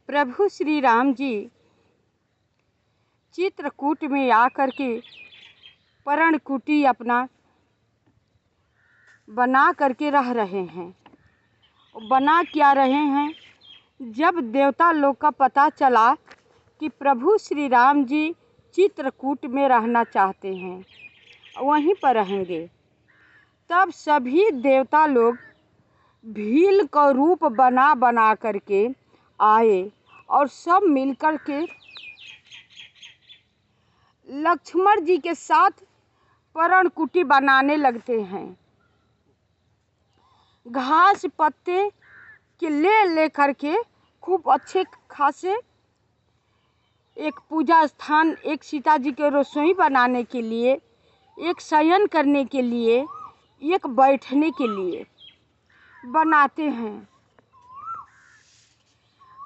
प्रभु श्री राम जी चित्रकूट में आकर के पर्णकुटी अपना बना करके रह रहे हैं। बना क्या रहे हैं? जब देवता लोग का पता चला कि प्रभु श्री राम जी चित्रकूट में रहना चाहते हैं, वहीं पर रहेंगे, तब सभी देवता लोग भील का रूप बना बना करके आए और सब मिलकर के लक्ष्मण जी के साथ पर्णकुटी बनाने लगते हैं। घास पत्ते के ले करके खूब अच्छे खासे एक पूजा स्थान, एक सीता जी के रसोई बनाने के लिए, एक शयन करने के लिए, एक बैठने के लिए बनाते हैं।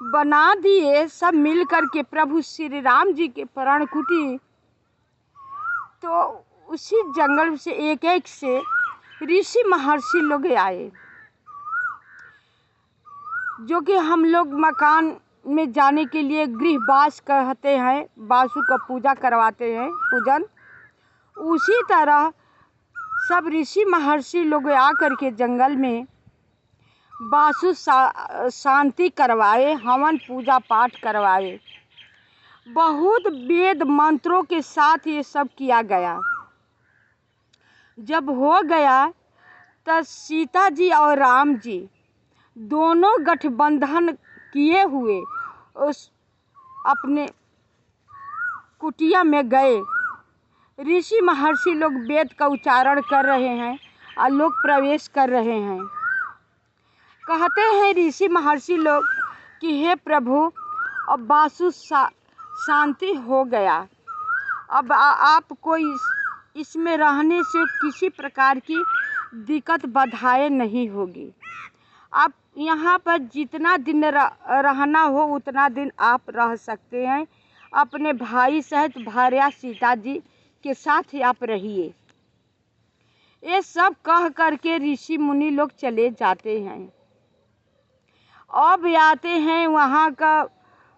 बना दिए सब मिल कर के प्रभु श्री राम जी के पर्णकुटी। तो उसी जंगल से एक एक से ऋषि महर्षि लोग आए, जो कि हम लोग मकान में जाने के लिए गृहवास कहते हैं, वासु का पूजा करवाते हैं, पूजन। उसी तरह सब ऋषि महर्षि लोग आकर के जंगल में वासु शांति करवाए, हवन पूजा पाठ करवाए। बहुत वेद मंत्रों के साथ ये सब किया गया। जब हो गया तब सीता जी और राम जी दोनों गठबंधन किए हुए उस अपने कुटिया में गए। ऋषि महर्षि लोग वेद का उच्चारण कर रहे हैं और लोग प्रवेश कर रहे हैं। कहते हैं ऋषि महर्षि लोग कि हे प्रभु, अब वासु शांति हो गया, अब आपको इसमें रहने से किसी प्रकार की दिक्कत बाधाएं नहीं होगी। आप यहाँ पर जितना दिन रहना हो उतना दिन आप रह सकते हैं। अपने भाई सहित भार्या सीता जी के साथ ही आप रहिए। ये सब कह करके ऋषि मुनि लोग चले जाते हैं। अब आते हैं वहाँ का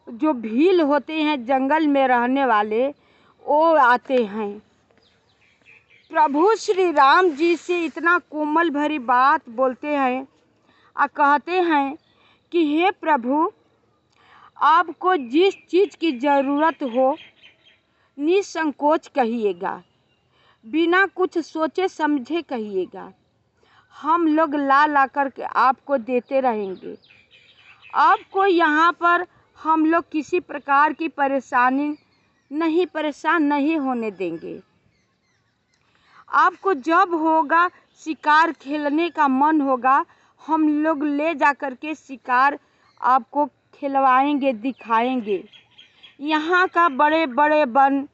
जो भील होते हैं जंगल में रहने वाले, वो आते हैं प्रभु श्री राम जी से इतना कोमल भरी बात बोलते हैं और कहते हैं कि हे प्रभु, आपको जिस चीज़ की ज़रूरत हो निसंकोच कहिएगा, बिना कुछ सोचे समझे कहिएगा। हम लोग ला कर के आपको देते रहेंगे। आपको यहाँ पर हम लोग किसी प्रकार की परेशान नहीं होने देंगे। आपको जब होगा शिकार खेलने का मन होगा, हम लोग ले जा कर के शिकार आपको खिलवाएंगे, दिखाएंगे। यहाँ का बड़े बड़े वन,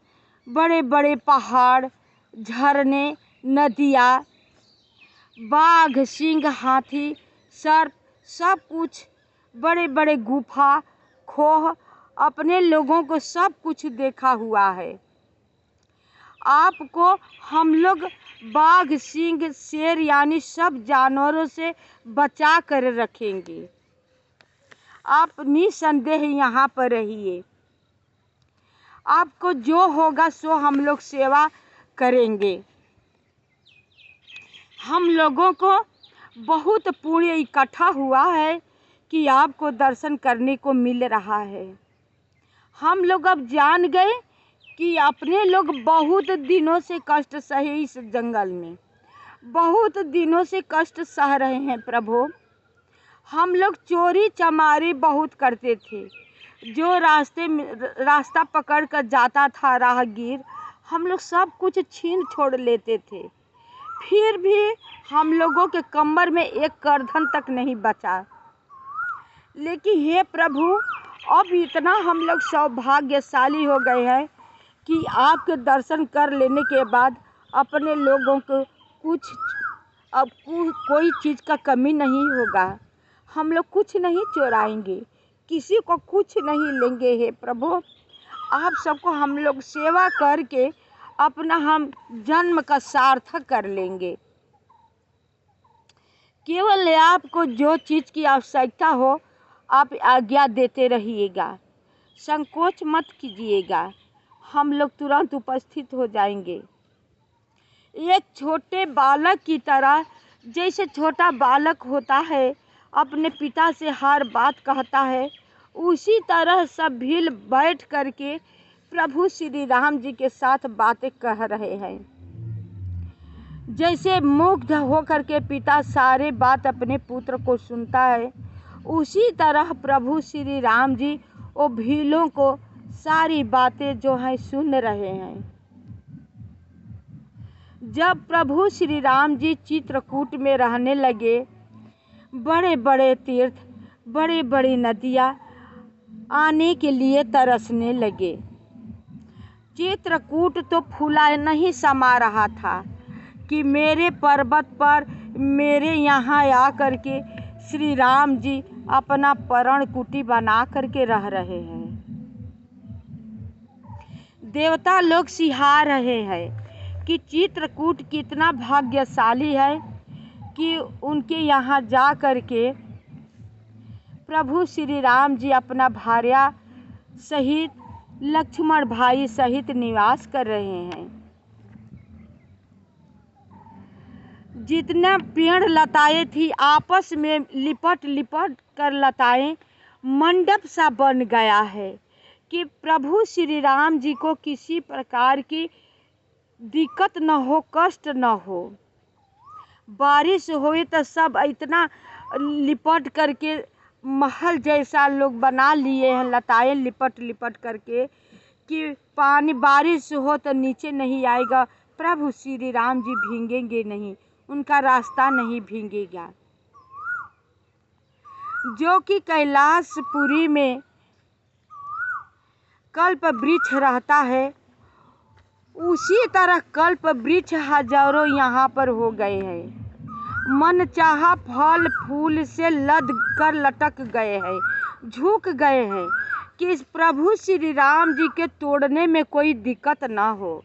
बड़े बड़े पहाड़, झरने, नदियाँ, बाघ, सिंह, हाथी, सर्प, सब कुछ, बड़े बड़े गुफा, खोह, अपने लोगों को सब कुछ देखा हुआ है। आपको हम लोग बाघ, सिंह, शेर यानी सब जानवरों से बचा कर रखेंगे। आप निसंदेह यहाँ पर रहिए। आपको जो होगा सो हम लोग सेवा करेंगे। हम लोगों को बहुत पुण्य इकट्ठा हुआ है कि आपको दर्शन करने को मिल रहा है। हम लोग अब जान गए कि अपने लोग बहुत दिनों से कष्ट सहे, इस जंगल में बहुत दिनों से कष्ट सह रहे हैं प्रभु। हम लोग चोरी चमारी बहुत करते थे। जो रास्ता पकड़ कर जाता था राहगीर, हम लोग सब कुछ छीन छोड़ लेते थे। फिर भी हम लोगों के कमर में एक करधन तक नहीं बचा। लेकिन हे प्रभु, अब इतना हम लोग सौभाग्यशाली हो गए हैं कि आपके दर्शन कर लेने के बाद अपने लोगों को अब कोई चीज़ का कमी नहीं होगा। हम लोग कुछ नहीं चुराएंगे, किसी को कुछ नहीं लेंगे। हे प्रभु, आप सबको हम लोग सेवा करके अपना हम जन्म का सार्थक कर लेंगे। केवल आपको जो चीज़ की आवश्यकता हो आप आज्ञा देते रहिएगा, संकोच मत कीजिएगा, हम लोग तुरंत उपस्थित हो जाएंगे। एक छोटे बालक की तरह, जैसे छोटा बालक होता है अपने पिता से हर बात कहता है, उसी तरह सब भील बैठ करके प्रभु श्री राम जी के साथ बातें कह रहे हैं। जैसे मुग्ध होकर के पिता सारे बात अपने पुत्र को सुनता है, उसी तरह प्रभु श्री राम जी वो भीलों को सारी बातें जो हैं सुन रहे हैं। जब प्रभु श्री राम जी चित्रकूट में रहने लगे, बड़े बड़े तीर्थ, बड़ी बड़ी नदियाँ आने के लिए तरसने लगे। चित्रकूट तो फूला नहीं समा रहा था कि मेरे पर्वत पर, मेरे यहाँ आकर के श्री राम जी अपना पर्ण कुटी बना करके रह रहे हैं। देवता लोग सिहा रहे हैं कि चित्रकूट कितना भाग्यशाली है कि उनके यहाँ जा करके प्रभु श्री राम जी अपना भार्या सहित, लक्ष्मण भाई सहित निवास कर रहे हैं। जितना पेड़ लताएं थी आपस में लिपट लिपट कर लताएं मंडप सा बन गया है कि प्रभु श्री राम जी को किसी प्रकार की दिक्कत न हो, कष्ट न हो। बारिश हुई तो सब इतना लिपट करके महल जैसा लोग बना लिए हैं, लताएं लिपट लिपट करके, कि पानी बारिश हो तो नीचे नहीं आएगा, प्रभु श्री राम जी भीगेंगे नहीं, उनका रास्ता नहीं भीगेगा। जो कि कैलाशपुरी में कल्प वृक्ष रहता है, उसी तरह कल्प वृक्ष हजारों यहाँ पर हो गए हैं। मन चाहा फल फूल से लद कर लटक गए हैं, झुक गए हैं कि इस प्रभु श्री राम जी के तोड़ने में कोई दिक्कत ना हो।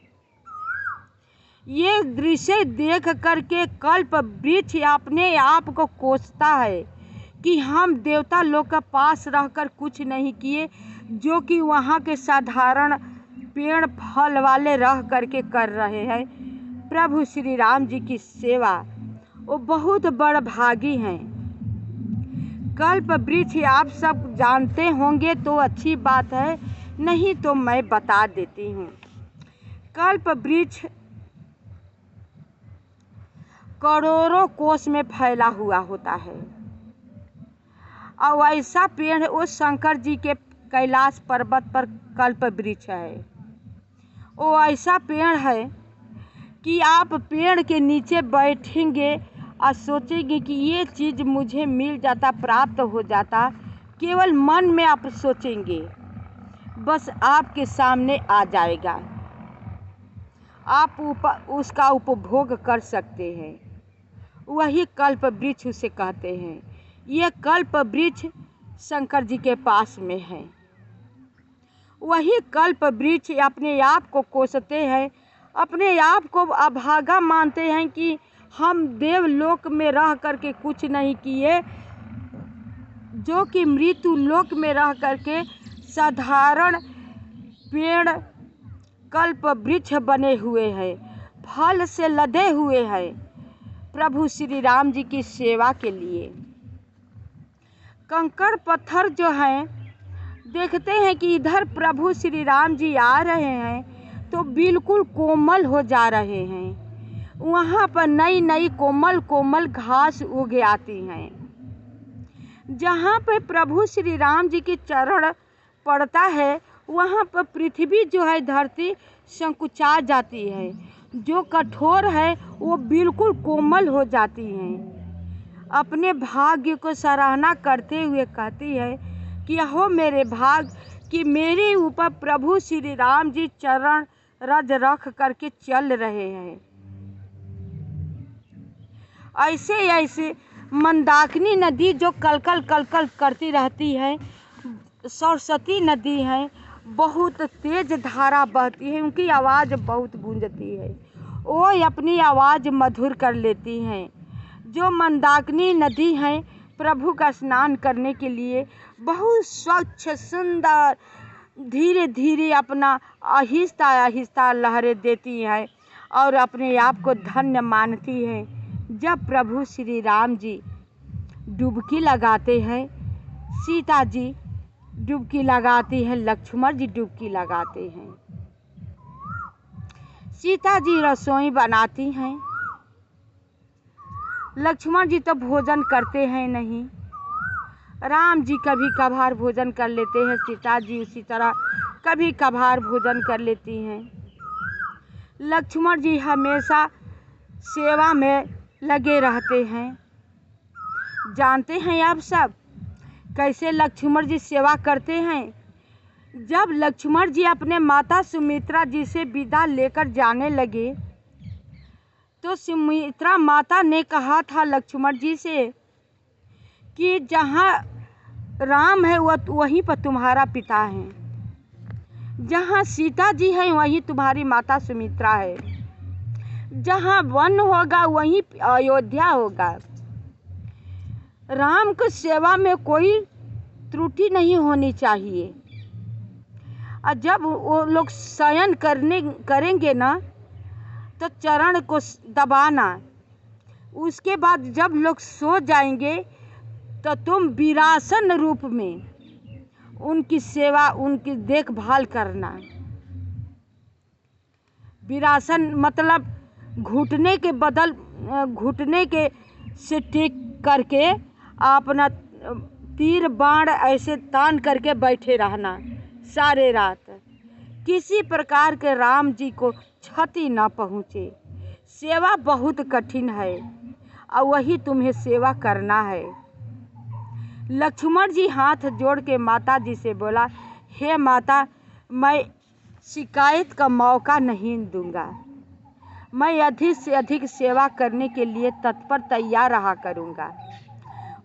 ये दृश्य देख करके कल्प वृक्ष अपने आप को कोसता है कि हम देवता लोग के पास रहकर कुछ नहीं किए, जो कि वहाँ के साधारण पेड़ फल वाले रह करके कर रहे हैं प्रभु श्री राम जी की सेवा। वो बहुत बड़ भागी हैं। कल्प वृक्ष आप सब जानते होंगे तो अच्छी बात है, नहीं तो मैं बता देती हूँ। कल्प वृक्ष करोड़ों कोस में फैला हुआ होता है और ऐसा पेड़ वो शंकर जी के कैलाश पर्वत पर कल्प वृक्ष है। वो ऐसा पेड़ है कि आप पेड़ के नीचे बैठेंगे और सोचेंगे कि ये चीज़ मुझे मिल जाता, प्राप्त हो जाता, केवल मन में आप सोचेंगे, बस आपके सामने आ जाएगा, आप उसका उपभोग कर सकते हैं। वही कल्प वृक्ष उसे कहते हैं। ये कल्प वृक्ष शंकर जी के पास में है। वही कल्प वृक्ष अपने आप को कोसते हैं, अपने आप को अभागा मानते हैं कि हम देवलोक में रह करके कुछ नहीं किए, जो कि मृत्यु लोक में रह करके साधारण पेड़ कल्प वृक्ष बने हुए हैं, फल से लदे हुए हैं प्रभु श्री राम जी की सेवा के लिए। कंकड़ पत्थर जो हैं, देखते हैं कि इधर प्रभु श्री राम जी आ रहे हैं तो बिल्कुल कोमल हो जा रहे हैं। वहाँ पर नई नई कोमल कोमल घास उग आती हैं। जहाँ पर प्रभु श्री राम जी की चरण पड़ता है, वहाँ पर पृथ्वी जो है, धरती संकुचा जाती है, जो कठोर है वो बिल्कुल कोमल हो जाती हैं। अपने भाग्य को सराहना करते हुए कहती है कि हो मेरे भाग कि मेरे ऊपर प्रभु श्री राम जी चरण रज रख करके चल रहे हैं। ऐसे ऐसे मंदाकिनी नदी जो कलकल कलकल करती रहती है, सरस्वती नदी है, बहुत तेज धारा बहती है, उनकी आवाज़ बहुत गूंजती है, वो अपनी आवाज़ मधुर कर लेती हैं। जो मंदाकिनी नदी है प्रभु का स्नान करने के लिए बहुत स्वच्छ सुंदर धीरे धीरे अपना आहिस्ता आहिस्ता लहरें देती है और अपने आप को धन्य मानती है। जब प्रभु श्री राम जी डुबकी लगाते हैं, सीता जी डुबकी लगाती हैं, लक्ष्मण जी डुबकी लगाते हैं, सीता जी रसोई बनाती हैं, लक्ष्मण जी तो भोजन करते हैं नहीं, राम जी कभी कभार भोजन कर लेते हैं, सीता जी उसी तरह कभी कभार भोजन कर लेती हैं। लक्ष्मण जी हमेशा सेवा में लगे रहते हैं। जानते हैं आप सब कैसे लक्ष्मण जी सेवा करते हैं? जब लक्ष्मण जी अपने माता सुमित्रा जी से विदा लेकर जाने लगे तो सुमित्रा माता ने कहा था लक्ष्मण जी से कि जहाँ राम है वहीं पर तुम्हारा पिता है, जहाँ सीता जी है वहीं तुम्हारी माता सुमित्रा है, जहाँ वन होगा वहीं अयोध्या होगा। राम की सेवा में कोई त्रुटि नहीं होनी चाहिए। और जब वो लोग शयन करेंगे ना तो चरण को दबाना, उसके बाद जब लोग सो जाएंगे तो तुम विरासन रूप में उनकी सेवा उनकी देखभाल करना। विरासन मतलब घुटने के बदल घुटने के से टेक करके अपना तीर बाण ऐसे तान करके बैठे रहना सारे रात, किसी प्रकार के राम जी को क्षति न पहुँचे। सेवा बहुत कठिन है और वही तुम्हें सेवा करना है। लक्ष्मण जी हाथ जोड़ के माता जी से बोला, हे माता, मैं शिकायत का मौका नहीं दूंगा, मैं अधिक से अधिक सेवा करने के लिए तत्पर तैयार रहा करूंगा।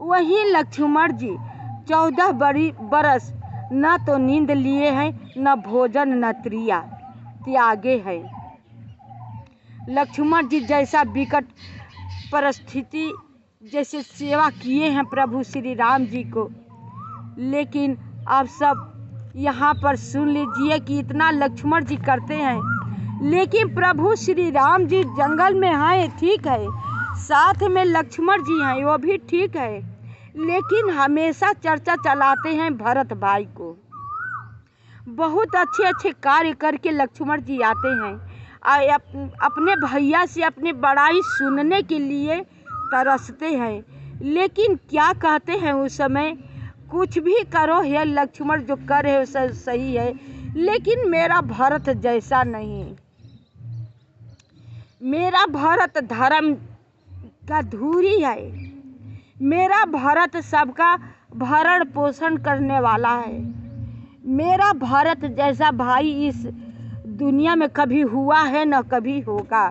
वही लक्ष्मण जी 14 बरस न तो नींद लिए हैं, न भोजन, न क्रिया त्यागे हैं। लक्ष्मण जी जैसा विकट परिस्थिति जैसे सेवा किए हैं प्रभु श्री राम जी को, लेकिन आप सब यहाँ पर सुन लीजिए कि इतना लक्ष्मण जी करते हैं, लेकिन प्रभु श्री राम जी जंगल में हैं, ठीक है, साथ में लक्ष्मण जी हैं, वो भी ठीक है, लेकिन हमेशा चर्चा चलाते हैं भरत भाई को। बहुत अच्छे अच्छे कार्य करके लक्ष्मण जी आते हैं, अपने भैया से अपनी बड़ाई सुनने के लिए तरसते हैं, लेकिन क्या कहते हैं उस समय, कुछ भी करो हे लक्ष्मण, जो कर है वो सही है, लेकिन मेरा भरत जैसा नहीं। मेरा भरत धर्म का धूरी है, मेरा भरत सबका भरण पोषण करने वाला है। मेरा भरत जैसा भाई इस दुनिया में कभी हुआ है न कभी होगा।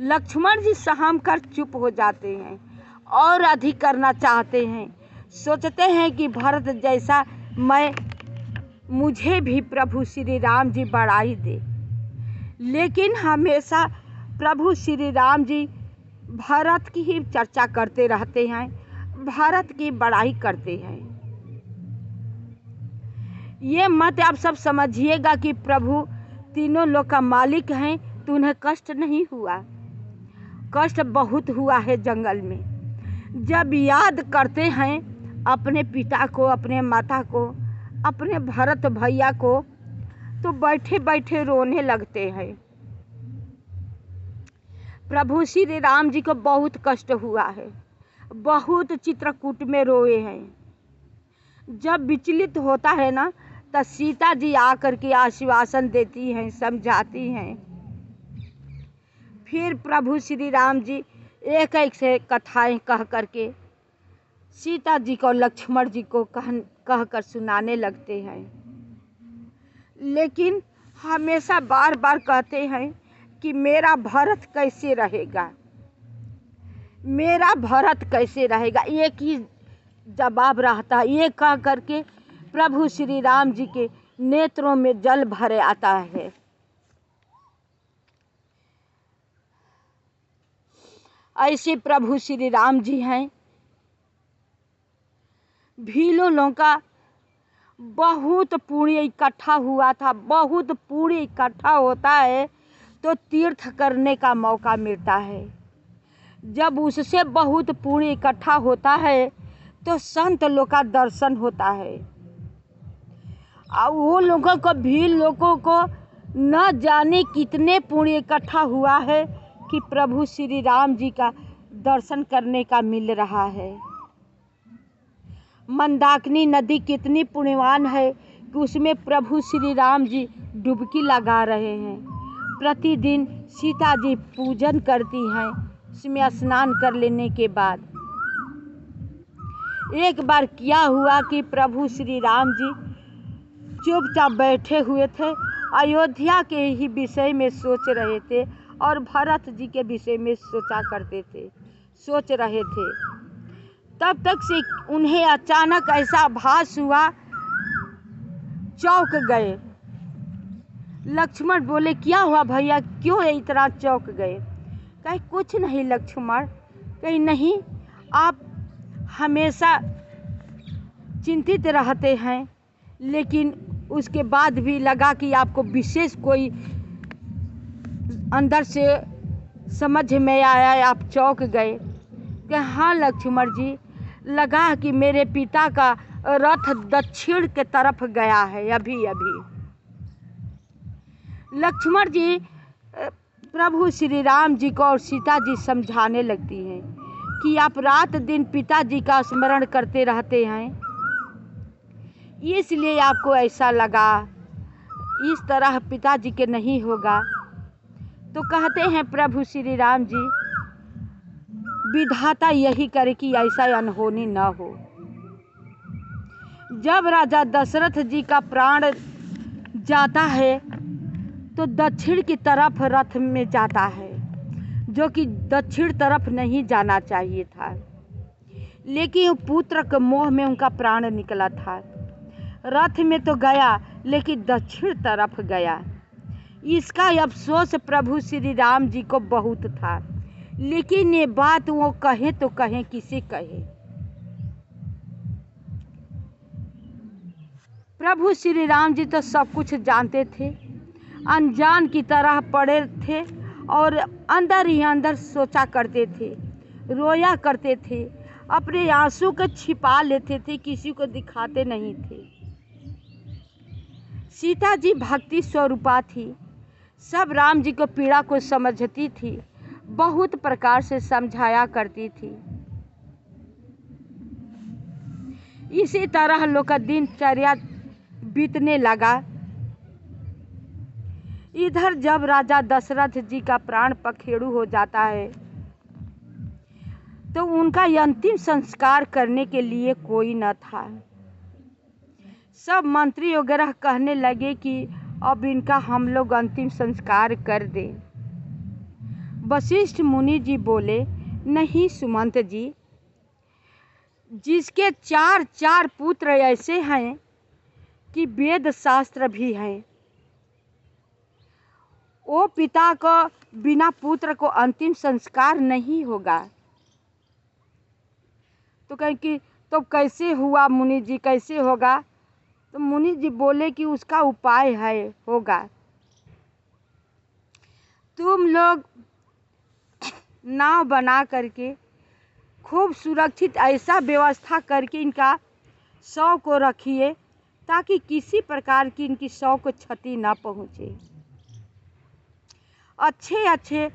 लक्ष्मण जी सहम कर चुप हो जाते हैं और अधिक करना चाहते हैं, सोचते हैं कि भरत जैसा मुझे भी प्रभु श्री राम जी बड़ाई दे, लेकिन हमेशा प्रभु श्री राम जी भरत की ही चर्चा करते रहते हैं, भरत की बड़ाई करते हैं। ये मत आप सब समझिएगा कि प्रभु तीनों लोक का मालिक हैं तो उन्हें कष्ट नहीं हुआ, कष्ट बहुत हुआ है जंगल में। जब याद करते हैं अपने पिता को, अपने माता को, अपने भरत भैया को, तो बैठे बैठे रोने लगते हैं। प्रभु श्री राम जी को बहुत कष्ट हुआ है, बहुत चित्रकूट में रोए हैं। जब विचलित होता है ना तो सीता जी आकर के आश्वासन देती हैं, समझाती हैं। फिर प्रभु श्री राम जी एक एक से कथाएं कह करके सीता जी को लक्ष्मण जी को कह कर सुनाने लगते हैं, लेकिन हमेशा बार बार कहते हैं कि मेरा भरत कैसे रहेगा, मेरा भरत कैसे रहेगा। एक ही जवाब रहता है, ये कह करके प्रभु श्री राम जी के नेत्रों में जल भरे आता है। ऐसे प्रभु श्री राम जी हैं भीलों लोगों का बहुत पुण्य इकट्ठा हुआ था। बहुत पुण्य इकट्ठा होता है तो तीर्थ करने का मौका मिलता है। जब उससे बहुत पुण्य इकट्ठा होता है तो संत लोग का दर्शन होता है। और वो लोगों को भील लोगों को न जाने कितने पुण्य इकट्ठा हुआ है कि प्रभु श्री राम जी का दर्शन करने का मिल रहा है। मंदाकिनी नदी कितनी पुण्यवान है कि उसमें प्रभु श्री राम जी डुबकी लगा रहे हैं। प्रतिदिन सीता जी पूजन करती हैं उसमें स्नान कर लेने के बाद। एक बार क्या हुआ कि प्रभु श्री राम जी चुपचाप बैठे हुए थे, अयोध्या के ही विषय में सोच रहे थे और भरत जी के विषय में सोच रहे थे। तब तक से उन्हें अचानक ऐसा आभास हुआ, चौंक गए। लक्ष्मण बोले, क्या हुआ भैया, क्यों इतना चौंक गए? कहे कुछ नहीं लक्ष्मण। कहे नहीं, आप हमेशा चिंतित रहते हैं, लेकिन उसके बाद भी लगा कि आपको विशेष कोई अंदर से समझ में आया, आप चौंक गए। कि हाँ लक्ष्मण जी, लगा कि मेरे पिता का रथ दक्षिण के तरफ गया है अभी अभी। लक्ष्मण जी प्रभु श्री राम जी को और सीता जी समझाने लगती हैं कि आप रात दिन पिताजी का स्मरण करते रहते हैं, इसलिए आपको ऐसा लगा। इस तरह पिताजी के नहीं होगा। तो कहते हैं प्रभु श्री राम जी, विधाता यही करे कि ऐसा अनहोनी न हो। जब राजा दशरथ जी का प्राण जाता है तो दक्षिण की तरफ रथ में जाता है, जो कि दक्षिण तरफ नहीं जाना चाहिए था, लेकिन पुत्र के मोह में उनका प्राण निकला था। रथ में तो गया लेकिन दक्षिण तरफ गया। इसका अफसोस प्रभु श्री राम जी को बहुत था, लेकिन ये बात वो कहे तो कहे किसे कहे। प्रभु श्री राम जी तो सब कुछ जानते थे, अनजान की तरह पड़े थे और अंदर ही अंदर सोचा करते थे, रोया करते थे, अपने आंसू को छिपा लेते थे, किसी को दिखाते नहीं थे। सीता जी भक्ति स्वरूपा थी, सब राम जी को पीड़ा को समझती थी, बहुत प्रकार से समझाया करती थी। इसी तरह लोग का दिनचर्या बीतने लगा। इधर जब राजा दशरथ जी का प्राण पखेरु हो जाता है तो उनका अंतिम संस्कार करने के लिए कोई न था। सब मंत्री वगैरह कहने लगे कि अब इनका हम लोग अंतिम संस्कार कर दें। वशिष्ठ मुनि जी बोले, नहीं सुमंत जी, जिसके चार पुत्र ऐसे हैं कि वेद शास्त्र भी हैं, वो पिता को बिना पुत्र को अंतिम संस्कार नहीं होगा। तो कहें कि तो कैसे हुआ मुनि जी, कैसे होगा? तो मुनि जी बोले कि उसका उपाय है, होगा। तुम लोग नाव बना करके खूब सुरक्षित ऐसा व्यवस्था करके इनका शव को रखिए ताकि किसी प्रकार की इनकी शव को क्षति न पहुँचे। अच्छे अच्छे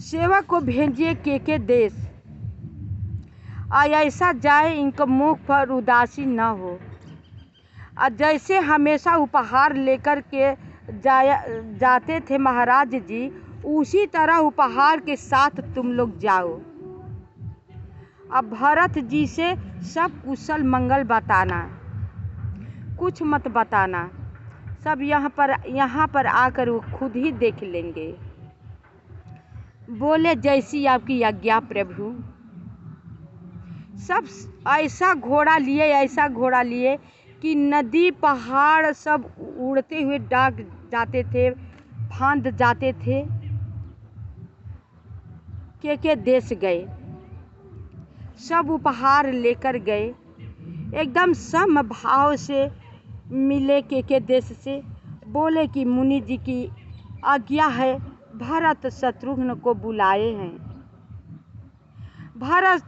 सेवक को भेजिए के देश, ऐसा जाए इनको मुख पर उदासी न हो। और जैसे हमेशा उपहार लेकर के जाते थे महाराज जी, उसी तरह उपहार के साथ तुम लोग जाओ। अब भरत जी से सब कुशल मंगल बताना, कुछ मत बताना, सब यहाँ पर आकर वो खुद ही देख लेंगे। बोले जैसी आपकी आज्ञा प्रभु। सब ऐसा घोड़ा लिए कि नदी पहाड़ सब उड़ते हुए डाक जाते थे, फांद जाते थे। के देश गए। सब उपहार लेकर गए। एकदम समभाव से मिले के देश से। बोले कि मुनि जी की आज्ञा है, भरत शत्रुघ्न को बुलाए हैं। भरत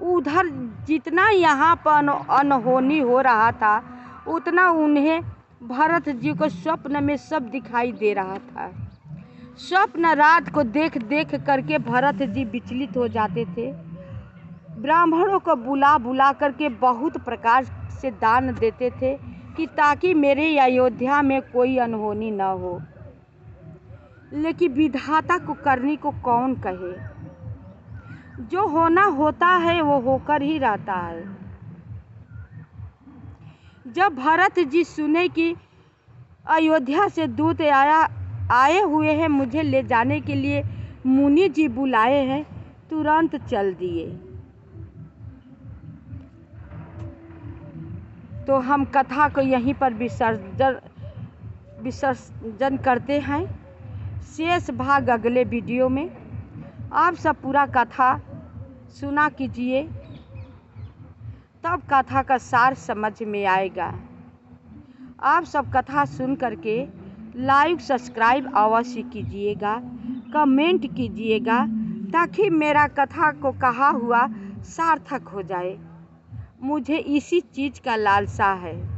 उधर जितना यहाँ पर अनहोनी हो रहा था उतना उन्हें भरत जी को स्वप्न में सब दिखाई दे रहा था। स्वप्न रात को देख देख करके भरत जी विचलित हो जाते थे। ब्राह्मणों को बुला बुला करके बहुत प्रकार से दान देते थे कि ताकि मेरे अयोध्या में कोई अनहोनी न हो। लेकिन विधाता को करने को कौन कहे, जो होना होता है वो होकर ही रहता है। जब भरत जी सुने कि अयोध्या से दूत आए हुए हैं, मुझे ले जाने के लिए मुनि जी बुलाए हैं, तुरंत चल दिए। तो हम कथा को यहीं पर विसर्जन करते हैं। शेष भाग अगले वीडियो में। आप सब पूरा कथा सुना कीजिए, तब कथा का सार समझ में आएगा। आप सब कथा सुन करके लाइक सब्सक्राइब अवश्य कीजिएगा, कमेंट कीजिएगा, ताकि मेरा कथा को कहा हुआ सार्थक हो जाए। मुझे इसी चीज़ का लालसा है।